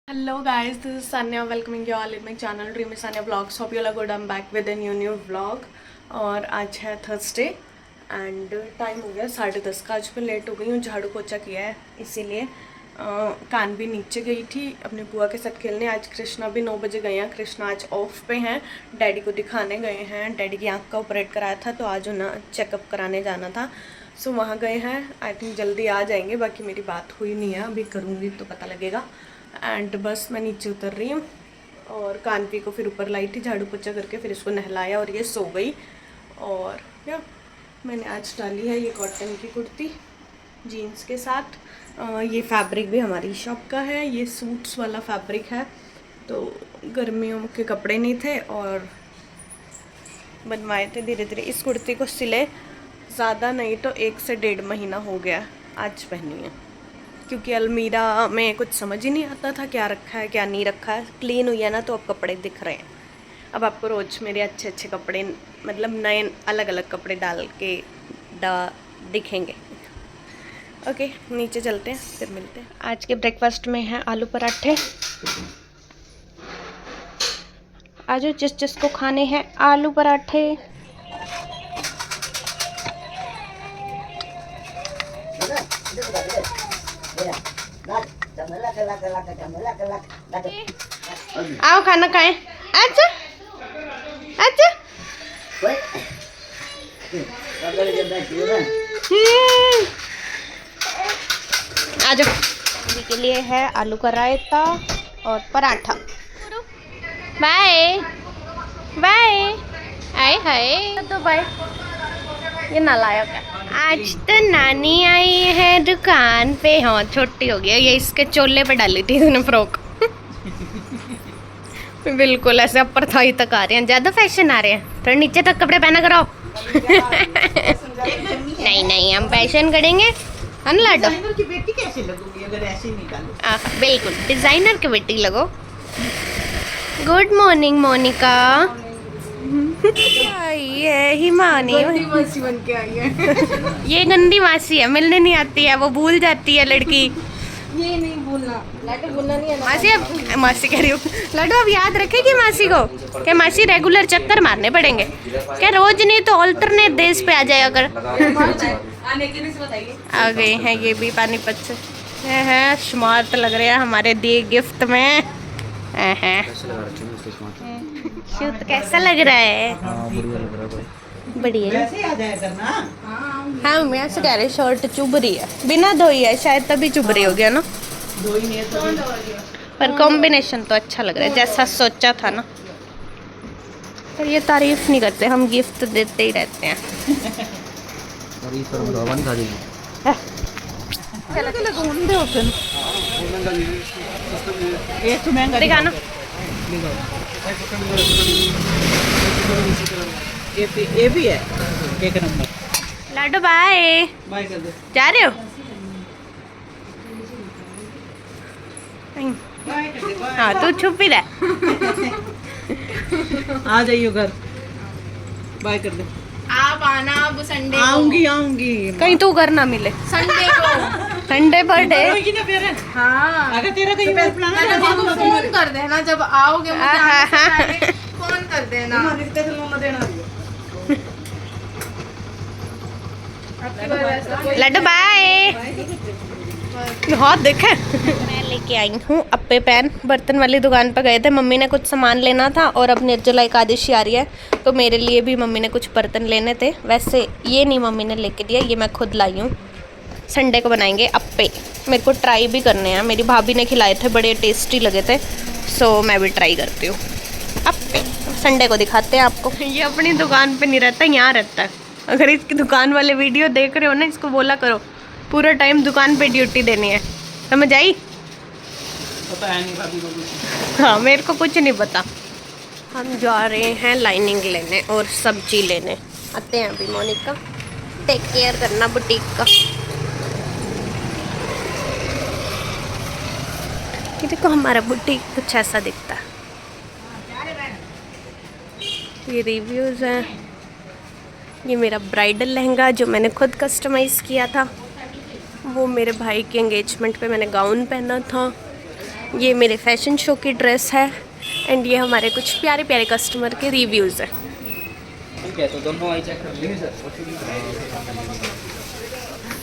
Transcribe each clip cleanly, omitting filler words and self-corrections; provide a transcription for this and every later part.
Hello guys, this is Sanya welcoming you all in my channel Dream with Sanya Vlogs. Hope you all are good. I'm back with a new vlog. और आज है Thursday and time हो गया 10:30 का। आज मैं late हो गई हूँ, झाड़ू पोछा किया है इसीलिए। कान भी नीचे गई थी अपने बुआ के साथ खेलने। आज कृष्णा भी 9 बजे गए हैं। कृष्णा आज ऑफ पे हैं, डैडी को दिखाने गए हैं। डैडी की आँख का ऑपरेट कराया था तो आज उन्हें चेकअप कराने जाना था, सो वहाँ गए हैं। आई थिंक जल्दी आ जाएंगे। बाकी मेरी बात हुई नहीं है, अभी करूँगी तो पता लगेगा। एंड बस मैं नीचे उतर रही हूँ और कानपी को फिर ऊपर लाई थी झाड़ू पोछा करके, फिर इसको नहलाया और ये सो गई। और या मैंने आज डाली है ये कॉटन की कुर्ती जीन्स के साथ। ये फैब्रिक भी हमारी शॉप का है, ये सूट्स वाला फैब्रिक है। तो गर्मियों के कपड़े नहीं थे और बनवाए थे धीरे धीरे। इस कुर्ती को सिले ज़्यादा नहीं तो 1 से 1.5 महीना हो गया, आज पहनी है। क्योंकि अलमीरा में कुछ समझ ही नहीं आता था क्या रखा है क्या नहीं रखा है। क्लीन हुई है ना तो अब कपड़े दिख रहे हैं। अब आपको रोज़ मेरे अच्छे अच्छे कपड़े, मतलब नए अलग अलग कपड़े डाल के दिखेंगे। ओके, नीचे चलते हैं फिर मिलते हैं। आज के ब्रेकफास्ट में है आलू पराठे। आज जिस जिसको खाने हैं आलू पराठे। आओ खाना खाएं। अच्छा अच्छा आ जाओ। अभी के लिए है आलू का रायता और पराठा। Bye bye. आए हाय तो बाय। ये नालायक है। आज तो नानी आई है दुकान पे। हाँ, छोटी हो गई है ये, इसके चोले पे डाली थी इसने फ्रॉक। बिल्कुल ऐसे अपर थाई तक आ रहे हैं, ज़्यादा फैशन आ रहे हैं। थोड़ा नीचे तक कपड़े पहना करो। नहीं नहीं, हम फैशन करेंगे। डिजाइनर की बेटी कैसे लगूंगी अगर ऐसे निकालो? बिल्कुल डिजाइनर की बेटी लगो। Good morning Monika. ये हिमानी मासी बन के आई है। ये गंदी मासी है, मिलने नहीं आती है, वो भूल जाती है लड़की। ये नहीं भूलना, लाडो भूलना नहीं है ना। मासी, अब मासी कह रही हूँ, लड्डू अब याद रखेगी मासी को क्या मासी रेगुलर चक्कर मारने पड़ेंगे क्या? रोज नहीं तो ऑल्टरनेट डेज पे आ जाए अगर। आने के लिए बताइए। आ गए हैं ये भी पानीपत से। हैं स्मार्ट लग रहे हैं हमारे दिए गिफ्ट में। हैं शूट कैसा लग रहा है? बढ़िया। वैसे आ जाया करना। हाँ मैं ऐसे कह रही, शर्ट चुभ रही है, बिना धोई है शायद तभी चुभ रही हो गया ना। दो ही नहीं है तो पर कॉम्बिनेशन तो अच्छा लग रहा है जैसा सोचा था ना। पर ये तारीफ नहीं करते, हम गिफ्ट देते ही रहते हैं। चलो चलो घूमते हो फिर। एक तो महंगा दिखाना। ये भी है एक नंबर। लाडो बाय। बाय कर दे। जा रहे हो? बाय कर दे। हाँ तू छुप ही रह। आ जाइयो घर। बाय कर दे। आप आना अब संडे आऊंगी आऊंगी। कहीं तू घर ना मिले संडे को। Sunday per day. होगी ना फिर। हाँ, अगर तेरा कहीं पैर प्लान है मेरे को फोन कर देना जब आओगे, मुझे आने से पहले फोन कर देना। रिश्ते से लोन देना। लड्डू बाय। बहुत देखे। मैं लेके आई हूँ अप्पे पैन। बर्तन वाली दुकान पर गए थे, मम्मी ने कुछ सामान लेना था और अब निर्जला एकादशी आ रही है तो मेरे लिए भी मम्मी ने कुछ बर्तन लेने थे। वैसे ये नहीं मम्मी ने लेके दिया, ये मैं खुद लाई हूँ। संडे को बनाएंगे अप्पे। मेरे को ट्राई भी करने हैं, मेरी भाभी ने खिलाए थे, बड़े टेस्टी लगे थे, सो मैं भी ट्राई करती हूँ अप्पे। संडे को दिखाते हैं आपको। ये अपनी दुकान पे नहीं रहता, यहाँ रहता है। अगर इसकी दुकान वाले वीडियो देख रहे हो ना, इसको बोला करो पूरा टाइम दुकान पे ड्यूटी देनी है, समझ आई? पता है नहीं भाभी को कुछ। हाँ मेरे को कुछ नहीं पता। हम जा रहे हैं लाइनिंग लेने और सब्जी लेने। आते हैं अभी मोनिका। टेक केयर करना बुटीक का। ये देखो हमारा बुटीक कुछ ऐसा दिखता है। ये रिव्यूज़ हैं। ये मेरा ब्राइडल लहंगा जो मैंने खुद कस्टमाइज़ किया था। वो मेरे भाई के एंगेजमेंट पे मैंने गाउन पहना था। ये मेरे फैशन शो की ड्रेस है एंड ये हमारे कुछ प्यारे प्यारे कस्टमर के रिव्यूज़ है। ठीक है, तो दोनों आई चेक कर लीजिए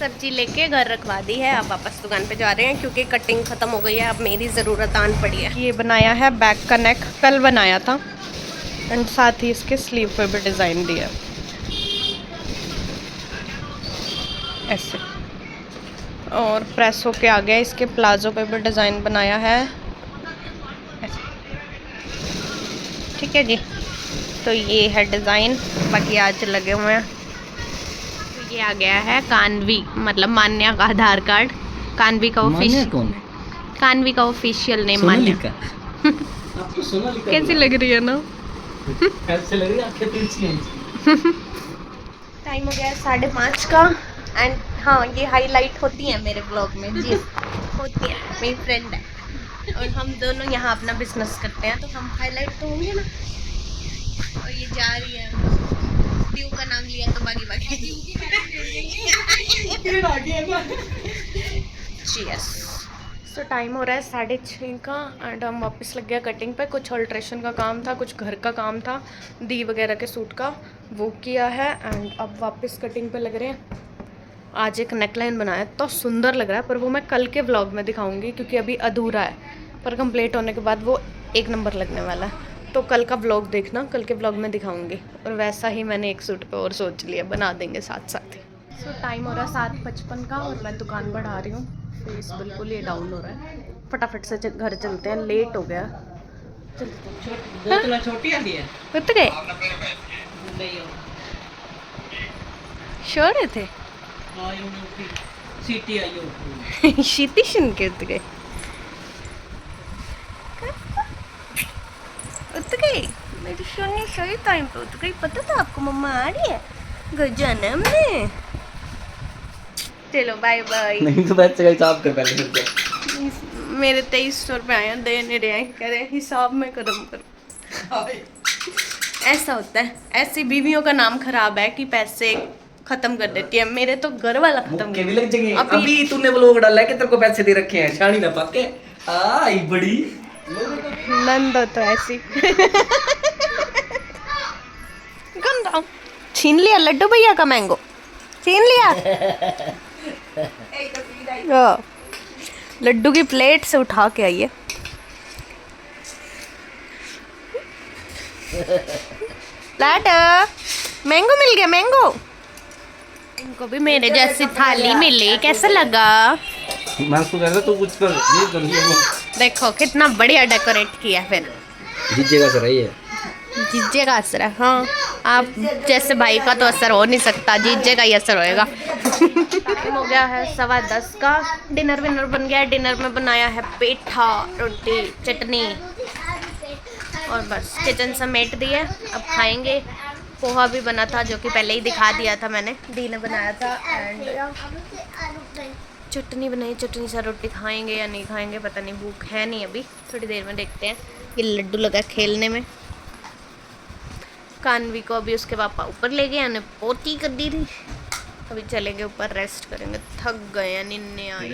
सब्जी लेके घर रखवा दी है, अब वापस दुकान पे जा रहे हैं क्योंकि कटिंग ख़त्म हो गई है, अब मेरी ज़रूरत आन पड़ी है। ये बनाया है बैक का नेक, कल बनाया था एंड साथ ही इसके स्लीव पे भी डिज़ाइन दिया है ऐसे, और प्रेस होके आ गया। इसके प्लाजो पे भी डिज़ाइन बनाया है ऐसे। ठीक है जी, तो ये है डिज़ाइन, बाकी आज लगे हुए हैं। तो ये आ गया है कान्वी, मतलब मान्या का आधार कार्ड। कान्वी का ऑफिशियल, कौन? कान्वी का ऑफिशियल नेम मान्या। आपको सोनालिका कैसी लग रही है ना? कैसे लग रही है? आंखें तिरछी हैं। टाइम हो गया है 5:30 का एंड हाँ, ये हाईलाइट होती है मेरे ब्लॉग में जी, होती है, मेरी फ्रेंड है और हम दोनों यहाँ अपना बिजनेस करते हैं, तो हम हाईलाइट तो होंगे ना। और ये जा रही है, ड्यू का नाम लिया तो बागी बागी। Cheers। सो टाइम हो रहा है 6:30 का एंड हम वापस लग गया कटिंग पे। कुछ अल्ट्रेशन का काम था, कुछ घर का काम था, दी वगैरह के सूट का, वो किया है एंड अब वापस कटिंग पे लग रहे हैं। आज एक नेकलाइन बनाया तो सुंदर लग रहा है, पर वो मैं कल के व्लॉग में दिखाऊंगी क्योंकि अभी अधूरा है, पर कंप्लीट होने के बाद वो 1 नंबर लगने वाला है। तो कल का व्लॉग देखना, कल के व्लॉग में दिखाऊंगी। और वैसा ही मैंने एक सूट पे और सोच लिया, बना देंगे साथ साथ ही। सो टाइम हो रहा है 7:55 का और मैं दुकान बढ़ा रही हूँ। फेस बिल्कुल ही डाउन हो रहा है, फटाफट से घर चलते हैं, लेट हो गया। बोतल छोटी आती है। उठ गए? नहीं हो। श्योर थे? सीटी आई हो। शीती शिन के उठ गए? उठ गई? मेरी सोनी सही टाइम पे उठ गई। पता था आपको मम्मा आ रही है घर जाना हमने। चलो बाय बाय। नहीं तो बैठ से हिसाब कर पहले फिर। मेरे 2300 रुपये आए, दे नहीं रहे, कह रहे हिसाब में कदम करो। ऐसा होता है, ऐसी बीवियों का नाम खराब है कि पैसे खत्म कर देती है। मेरे तो घर वाला खत्म मुक्के कर भी लग जाएंगे। अभी- अभी तूने व्लॉग डाला है कि तेरे को पैसे दे रखे हैं, शानी ना पक्के। आई बड़ी नंद हो तो ऐसी। गंदा छीन लिया लड्डू भैया का मैंगो, छीन लिया। लड्डू की प्लेट से उठा के आइए। लाडा मैंगो मिल गया, मैंगो। इनको भी मेरे जैसी थाली मिली, कैसा लगा? मैं उसको कह रहा तू कुछ कर, ये गंदी है। देखो कितना बढ़िया डेकोरेट किया। फिर जीजेगा सर है ये। जीजे का असर है, हाँ। आप जैसे भाई का तो असर हो नहीं सकता, जीजे का ही असर होएगा। टाइम हो गया है 10:15 का। डिनर विनर बन गया है। डिनर में बनाया है पेठा, रोटी, चटनी और बस किचन समेट दी है। अब खाएंगे। पोहा भी बना था जो कि पहले ही दिखा दिया था मैंने, दी ने बनाया था। एंड चटनी बनाई, चटनी से रोटी खाएंगे या नहीं खाएंगे पता नहीं, भूख है नहीं अभी, थोड़ी देर में देखते हैं। ये लड्डू लगा खेलने में। कान्वी को अभी उसके पापा ऊपर ले गए, ने पोती कर दी थी, अभी चले गए ऊपर, रेस्ट करेंगे, थक गए हैं, निन्ने आई।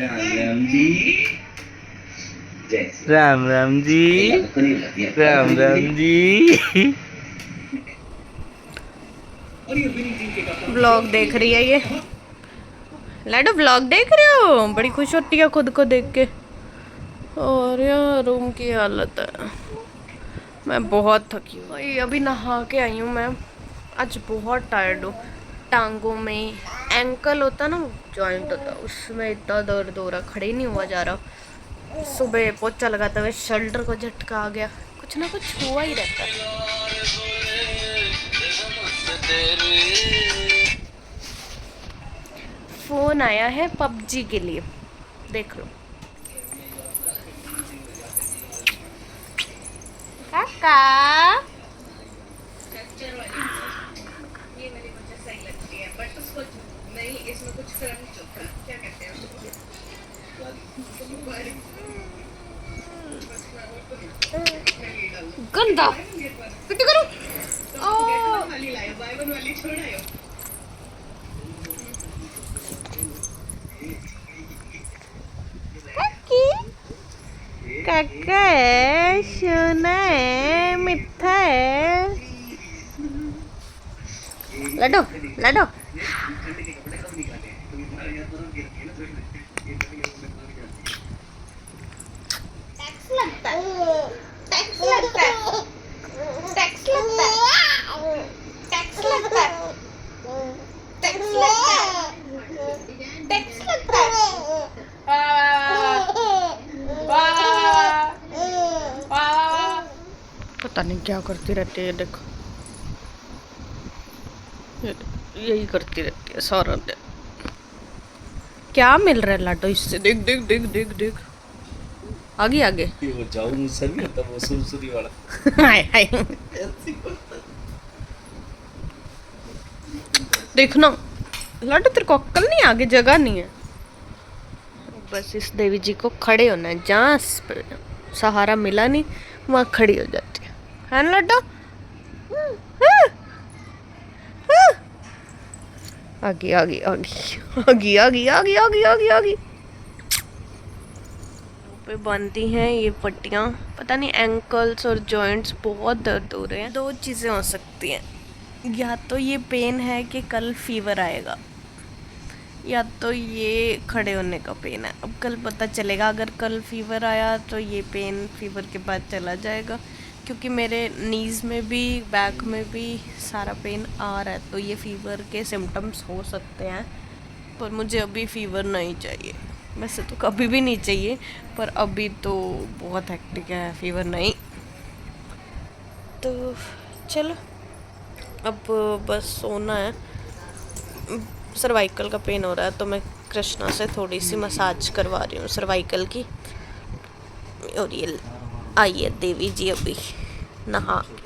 राम राम जी, राम राम जी। व्लॉग देख रही है ये लाडो, व्लॉग देख रहे हो? बड़ी खुश होती है खुद को देख के। और यार रूम की हालत है, मैं बहुत थकी हूँ भाई, अभी नहा के आई हूँ मैं। आज बहुत टायर्ड हूँ। टांगों में एंकल होता ना, जॉइंट होता, उसमें इतना दर्द हो रहा, खड़े नहीं हुआ जा रहा। सुबह पोछा लगाते हुए शोल्डर को झटका आ गया, कुछ ना कुछ हुआ ही रहता है। फोन आया है पबजी के लिए, देख लो। काका ये मेरी मुझे सही लगती है, बट उसको नहीं, इसमें कुछ करंट चलता है, क्या कहते हैं गंदा पिट करो। वाली लायो, बाय वन वाली छोड़ आयो। काका है, सोना है, मिठा है। लड्डू लड्डू टैक्स लगता है, टैक्स लगता है, टैक्स लगता है, टैक्स लगता है, टैक्स लगता है, टैक्स लगता है। वाह वाह। पता नहीं क्या करती रहती है, देखो यही करती रहती है सारा दिन। क्या मिल रहा है लाडो इससे? देख देख देख देख देख, आगे आगे। वो जाऊ मुझसे नहीं होता वो सुरसुरी वाला। हाय हाय, देखना लाडो, तेरे को अक्ल नहीं, आगे जगह नहीं है। बस इस देवी जी को खड़े होना है, जहाँ सहारा मिला नहीं वहाँ खड़ी हो जाती है ना लाडो? आगे आगे आगे आगे आगे आगे आगे आगे आगे पे बनती हैं ये पट्टियाँ। पता नहीं एंकल्स और जॉइंट्स बहुत दर्द हो रहे हैं। दो चीज़ें हो सकती हैं, या तो ये पेन है कि कल फीवर आएगा, या तो ये खड़े होने का पेन है। अब कल पता चलेगा। अगर कल फीवर आया तो ये पेन फीवर के बाद चला जाएगा, क्योंकि मेरे नीज़ में भी बैक में भी सारा पेन आ रहा है, तो ये फीवर के सिम्टम्स हो सकते हैं। पर मुझे अभी फीवर नहीं चाहिए, वैसे तो कभी भी नहीं चाहिए, पर अभी तो बहुत हेक्टिक है, फीवर नहीं। तो चलो अब बस सोना है। सर्वाइकल का पेन हो रहा है, तो मैं कृष्णा से थोड़ी सी मसाज करवा रही हूँ सर्वाइकल की। और ये आई है देवी जी अभी नहा के।